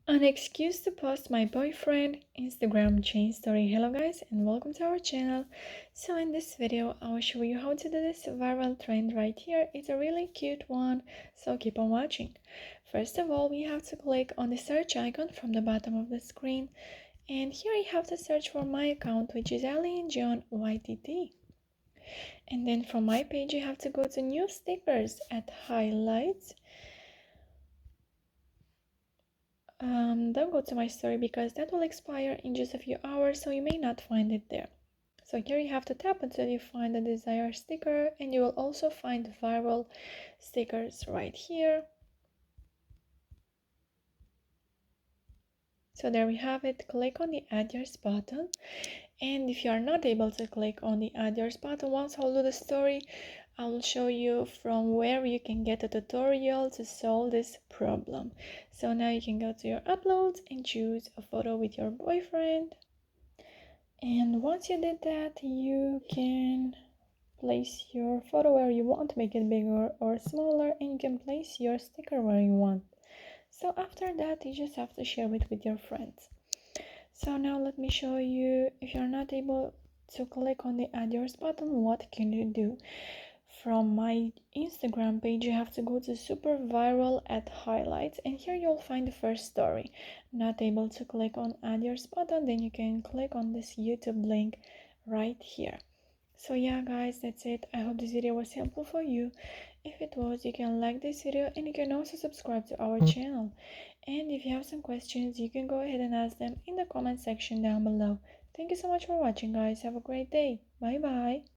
An excuse to post my boyfriend Instagram chain story. Hello guys and welcome to our channel. So in this video I will show you how to do this viral trend right here. It's a really cute one, so keep on watching. First of all, we have to click on the search icon from the bottom of the screen, and here you have to search for my account, which is Allie John YTT. And then from my page you have to go to new stickers at highlights. Don't go to my story because that will expire in just a few hours, so you may not find it there. So here you have to tap until you find the desired sticker, and you will also find viral stickers right here. So there we have it. Click on the add yours button, and if you are not able to click on the add yours button, once I'll do the story, I will show you from where you can get a tutorial to solve this problem. So now you can go to your uploads and choose a photo with your boyfriend. And once you did that, you can place your photo where you want, make it bigger or smaller, and you can place your sticker where you want. So after that, you just have to share it with your friends. So now let me show you, if you're not able to click on the add yours button, what can you do? From my Instagram page, you have to go to super viral at highlights, and here you'll find the first story. Not able to click on add yours button, then you can click on this YouTube link right here. So yeah guys, that's it. I hope this video was helpful for you. If it was, you can like this video and you can also subscribe to our channel. And if you have some questions, you can go ahead and ask them in the comment section down below. Thank you so much for watching guys. Have a great day. Bye bye.